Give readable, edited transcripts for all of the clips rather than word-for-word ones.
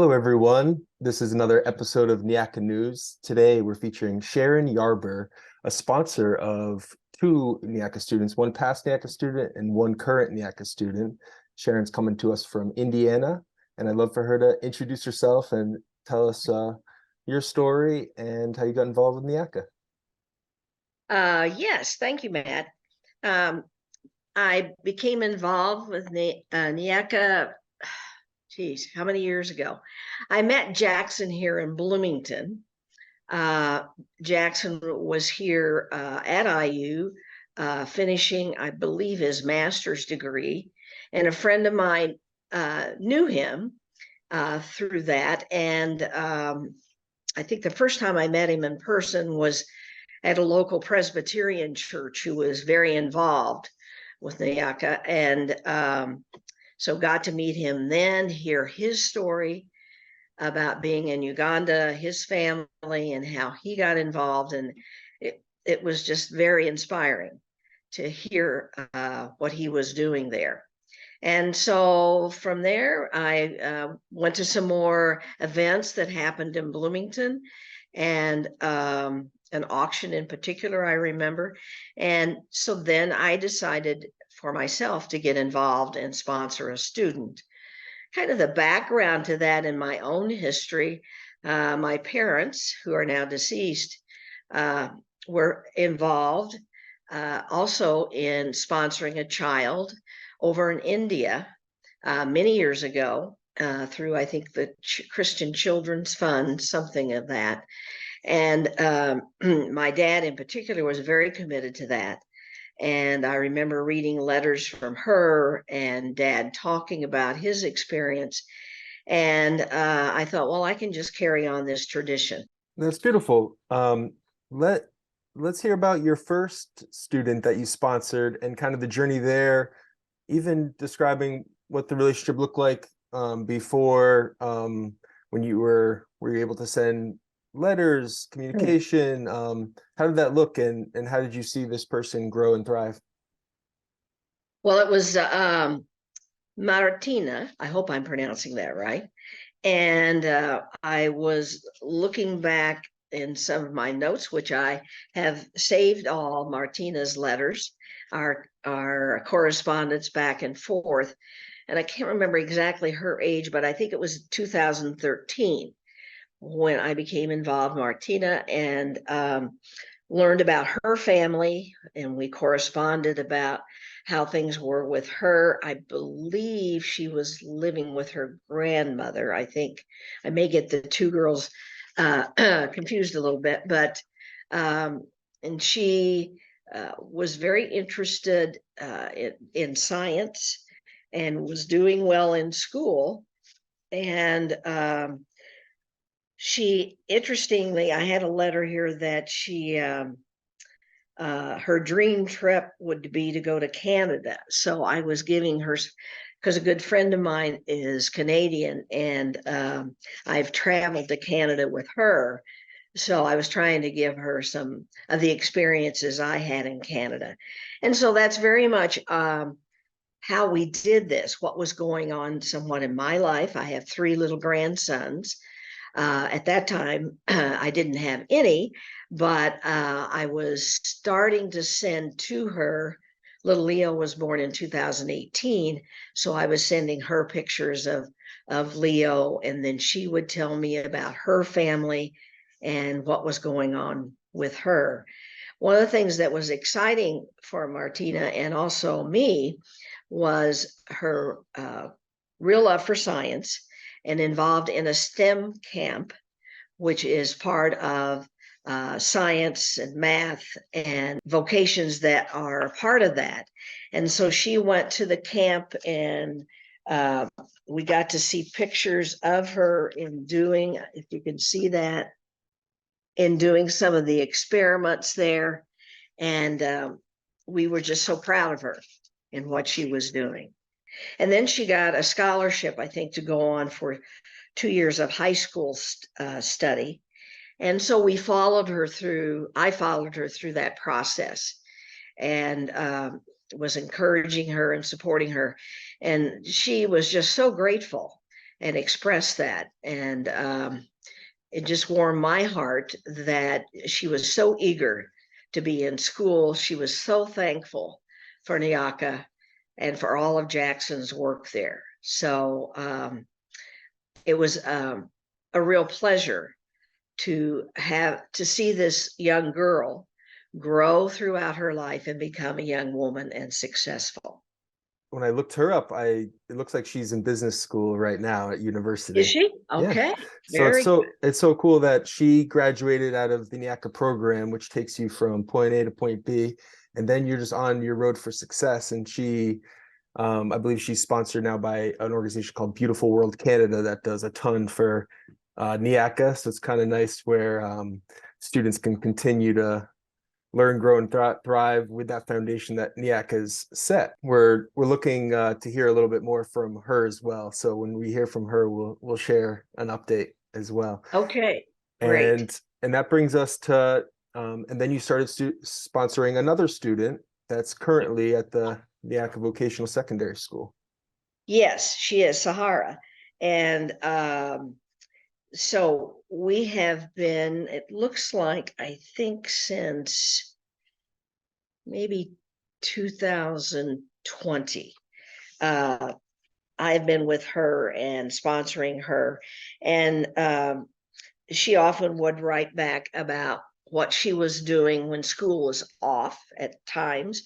Hello, everyone. This is another episode of Nyaka News. Today, we're featuring Sharon Yarber, a sponsor of two Nyaka students, one past Nyaka student and one current Nyaka student. Sharon's coming to us from Indiana, and I'd love for her to introduce herself and tell us your story and how you got involved with Nyaka. Yes, thank you, Matt. Um, I became involved with Nyaka, geez, how many years ago? I met Jackson here in Bloomington. Jackson was here at IU, finishing, I believe, his master's degree. And a friend of mine knew him through that. And I think the first time I met him in person was at a local Presbyterian church who was very involved with Nyaka. And so got to meet him then, hear his story about being in Uganda, his family, and how he got involved. And it was just very inspiring to hear what he was doing there. And so from there, I went to some more events that happened in Bloomington, and an auction in particular, I remember. And so then I decided for myself to get involved and sponsor a student. Kind of the background to that in my own history, my parents, who are now deceased, were involved also in sponsoring a child over in India many years ago through, I think, the Christian Children's Fund, something of that. And my dad in particular was very committed to that. And I remember reading letters from her and dad talking about his experience. And I thought, well, I can just carry on this tradition. That's beautiful. Let's hear about your first student that you sponsored and kind of the journey there, even describing what the relationship looked like before, when were you able to send letters, communication? How did that look, and how did you see this person grow and thrive? Well, it was Martina. I hope I'm pronouncing that right. And I was looking back in some of my notes, which I have saved all Martina's letters, our correspondence back and forth. And I can't remember exactly her age, but I think it was 2013 when I became involved, Martina, and learned about her family, and we corresponded about how things were with her. I believe she was living with her grandmother. I think I may get the two girls confused a little bit, but and she was very interested in science and was doing well in school. And she, interestingly, I had a letter here that she her dream trip would be to go to Canada. So I was giving her, because a good friend of mine is Canadian, and I've traveled to Canada with her. So I was trying to give her some of the experiences I had in Canada. And so that's very much how we did this, what was going on somewhat in my life. I have three little grandsons. At that time, I didn't have any, but I was starting to send to her. Little Leo was born in 2018, so I was sending her pictures of Leo, and then she would tell me about her family and what was going on with her. One of the things that was exciting for Martina and also me was her real love for science, and involved in a STEM camp, which is part of science and math and vocations that are part of that. And so she went to the camp, and we got to see pictures of her in doing, if you can see that, in doing some of the experiments there. And we were just so proud of her and what she was doing. And then she got a scholarship, I think, to go on for 2 years of high school study. And so I followed her through that process, and was encouraging her and supporting her. And she was just so grateful and express that. And it just warmed my heart that she was so eager to be in school. She was so thankful for Nyaka and for all of Jackson's work there. So it was a real pleasure to see this young girl grow throughout her life and become a young woman and successful. When I looked her up, it looks like she's in business school right now at Is university. she? Yeah. Okay. So Very good. it's so cool that she graduated out of the Nyaka program, which takes you from point A to point B, and then you're just on your road for success. And I believe she's sponsored now by an organization called Beautiful World Canada that does a ton for Nyaka. So it's kind of nice where students can continue to learn, grow, and thrive with that foundation that Nyaka has set. We're looking to hear a little bit more from her as well. So when we hear from her, we'll share an update as well. Okay. Great. And that brings us to and then you started sponsoring another student that's currently at the Nyaka Vocational Secondary School. Yes, she is Sahara. And so we have been, it looks like, I think since maybe 2020. I've been with her and sponsoring her. And she often would write back about what she was doing when school was off at times.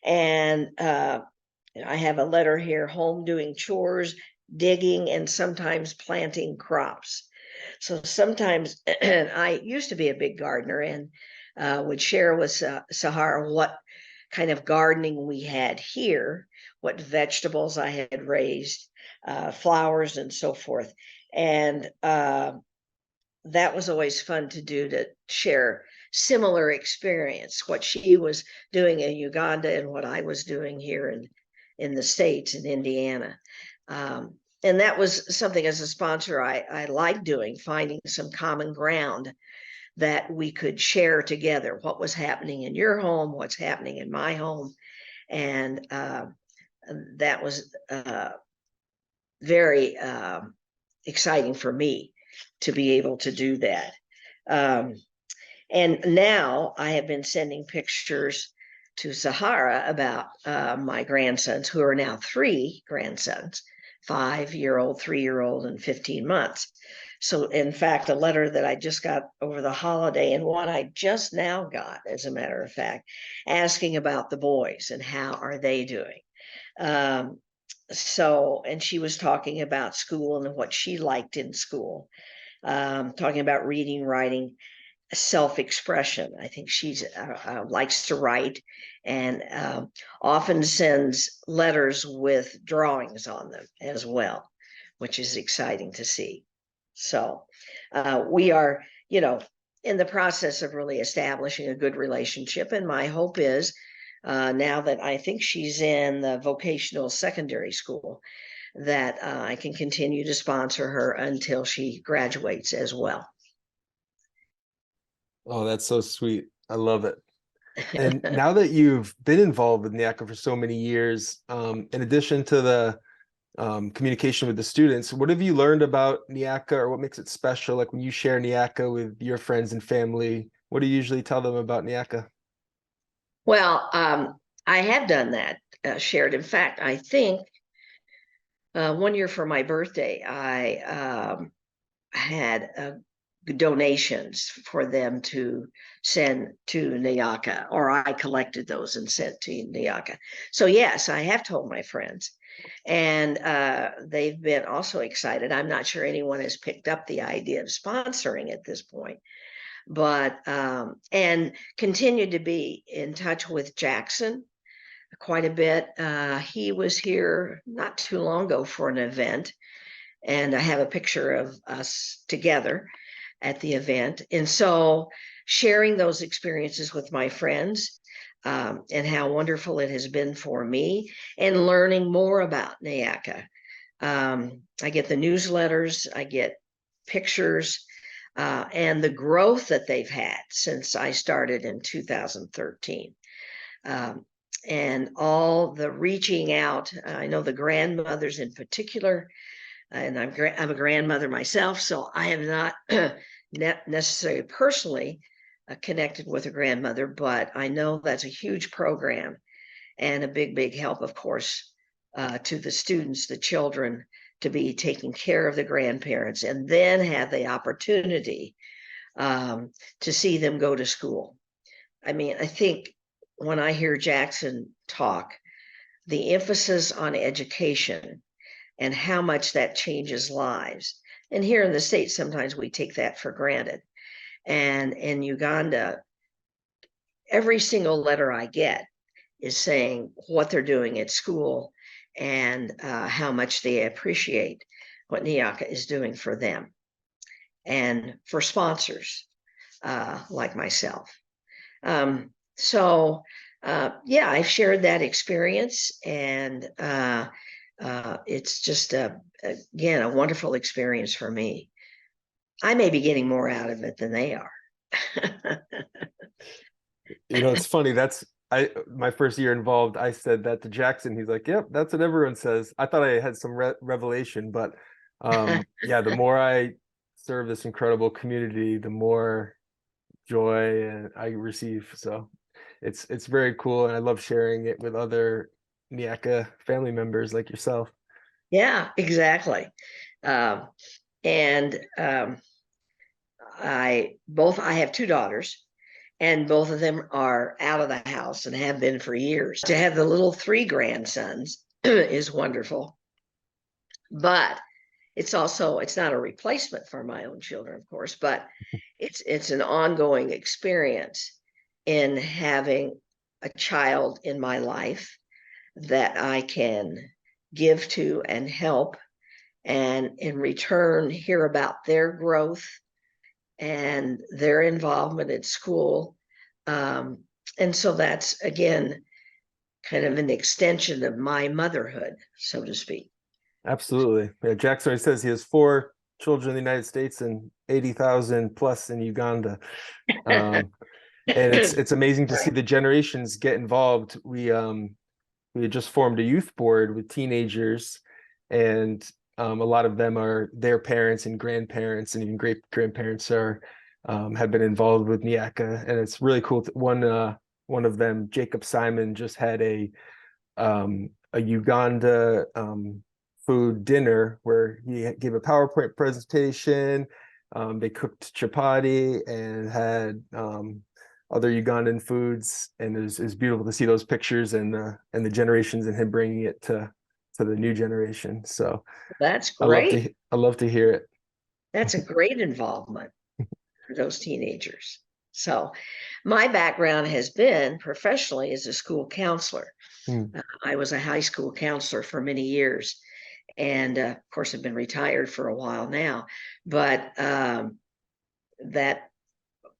And I have a letter here: home, doing chores, digging, and sometimes planting crops. So sometimes I used to be a big gardener and would share with Sahara what kind of gardening we had here, what vegetables I had raised, flowers, and so forth. And that was always fun to do, to share similar experience, what she was doing in Uganda and what I was doing here in the States, in Indiana. And that was something, as a sponsor, I like doing, finding some common ground that we could share together. What was happening in your home, what's happening in my home. And that was very exciting for me to be able to do that. And now I have been sending pictures to Sahara about my grandsons, who are now 3 grandsons, 5-year-old, 3-year-old, and 15 months. So in fact, a letter that I just got over the holiday, and one I just now got, as a matter of fact, asking about the boys and how are they doing. And she was talking about school and what she liked in school, talking about reading, writing, self-expression. I think she's likes to write, and often sends letters with drawings on them as well, which is exciting to see. So we are, in the process of really establishing a good relationship. And my hope is, now that I think she's in the vocational secondary school, that I can continue to sponsor her until she graduates as well. Oh, that's so sweet. I love it. And now that you've been involved with Nyaka for so many years, in addition to the communication with the students, what have you learned about Nyaka, or what makes it special? Like when you share Nyaka with your friends and family, what do you usually tell them about Nyaka? Well, I have done that, shared. In fact, I think one year for my birthday, I had donations for them to send to Nyaka, or I collected those and sent to Nyaka. So yes, I have told my friends, and they've been also excited. I'm not sure anyone has picked up the idea of sponsoring at this point, but and continue to be in touch with Jackson quite a bit. He was here not too long ago for an event, and I have a picture of us together at the event. And so sharing those experiences with my friends, and how wonderful it has been for me, and learning more about Nyaka. I get the newsletters, I get pictures, and the growth that they've had since I started in 2013. And all the reaching out. I know the grandmothers in particular and I'm a grandmother myself, so I am not necessarily personally connected with a grandmother, but I know that's a huge program and a big help, of course, to the students, the children, to be taking care of the grandparents and then have the opportunity to see them go to school. I mean, I think when I hear Jackson talk, the emphasis on education and how much that changes lives. And here in the States, sometimes we take that for granted. And in Uganda, every single letter I get is saying what they're doing at school and how much they appreciate what Nyaka is doing for them and for sponsors like myself. So yeah, I've shared that experience, and it's just again, a wonderful experience for me. I may be getting more out of it than they are. You know, it's funny. That's my first year involved. I said that to Jackson. He's like, "Yep, that's what everyone says." I thought I had some revelation, but yeah, the more I serve this incredible community, the more joy I receive. So it's very cool, and I love sharing it with other Nyaka family members like yourself. Yeah, exactly. Um, and I have two daughters, and both of them are out of the house and have been for years. To have the little three grandsons is wonderful, but it's not a replacement for my own children, of course, but it's an ongoing experience in having a child in my life that I can give to and help, and in return hear about their growth and their involvement at school. And so that's again kind of an extension of my motherhood, so to speak. Absolutely. Yeah, Jackson always says he has four children in the United States and 80,000 plus in Uganda. Um, and it's amazing to see the generations get involved. We had just formed a youth board with teenagers, and a lot of them are their parents and grandparents, and even great grandparents are have been involved with Nyaka, and it's really cool. One of them, Jacob Simon, just had a Uganda food dinner where he gave a PowerPoint presentation. They cooked chapati and had other Ugandan foods, and it was beautiful to see those pictures and the generations and him bringing it to the new generation. So That's great. I love to hear it. That's a great involvement for those teenagers. So, my background has been professionally as a school counselor. Hmm. I was a high school counselor for many years, and of course, I've been retired for a while now. But that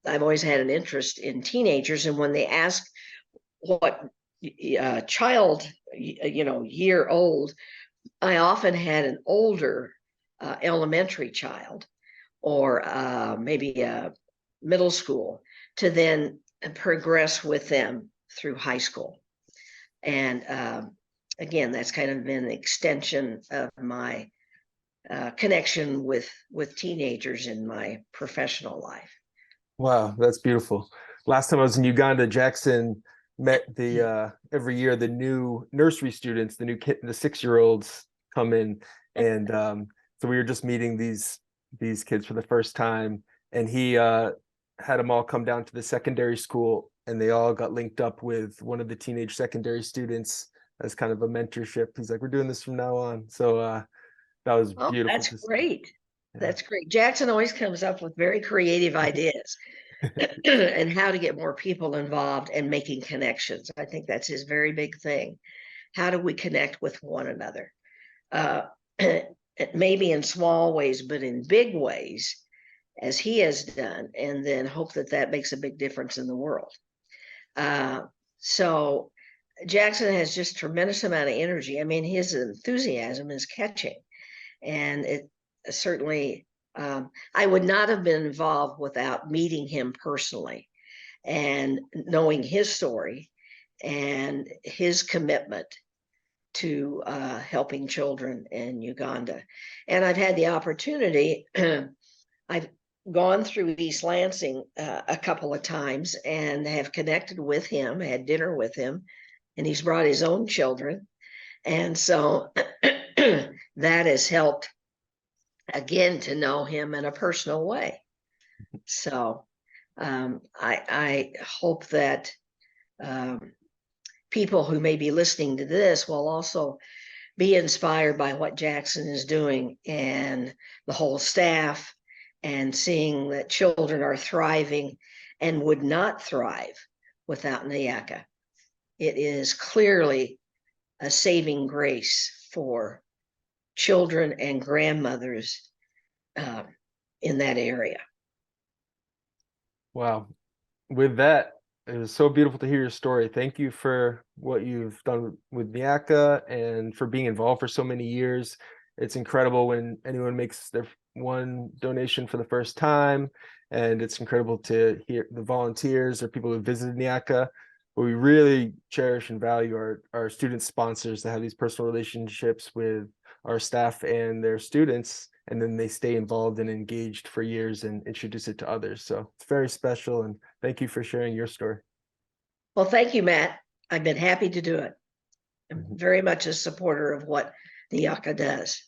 I've always had an interest in teenagers, and when they ask what child, year old, I often had an older elementary child or maybe a middle school to then progress with them through high school. And again, that's kind of been an extension of my connection with teenagers in my professional life. Wow, that's beautiful. Last time I was in Uganda, Jackson met the every year the new nursery students, the new kid, the 6-year-olds come in, and so we were just meeting these kids for the first time, and he had them all come down to the secondary school, and they all got linked up with one of the teenage secondary students as kind of a mentorship. He's like, "We're doing this from now on." So that was Oh, beautiful that's to see. great. Yeah. That's great. Jackson always comes up with very creative ideas and how to get more people involved and making connections. I think that's his very big thing. How do we connect with one another? Uh, maybe in small ways, but in big ways, as he has done, and then hope that that makes a big difference in the world. Uh, so Jackson has just tremendous amount of energy. I mean, his enthusiasm is catching, and it certainly. I would not have been involved without meeting him personally and knowing his story and his commitment to helping children in Uganda. And I've had the opportunity, I've gone through East Lansing a couple of times and have connected with him, had dinner with him, and he's brought his own children. And so that has helped, again, to know him in a personal way. So I hope that people who may be listening to this will also be inspired by what Jackson is doing and the whole staff, and seeing that children are thriving and would not thrive without Nyaka. It is clearly a saving grace for children and grandmothers in that area. Wow. With that, it was so beautiful to hear your story. Thank you for what you've done with Nyaka and for being involved for so many years. It's incredible when anyone makes their one donation for the first time, and it's incredible to hear the volunteers or people who visited Nyaka. But we really cherish and value our student sponsors that have these personal relationships with our staff and their students, and then they stay involved and engaged for years and introduce it to others. So it's very special, and thank you for sharing your story. Well, thank you, Matt. I've been happy to do it. I'm very much a supporter of what Nyaka does.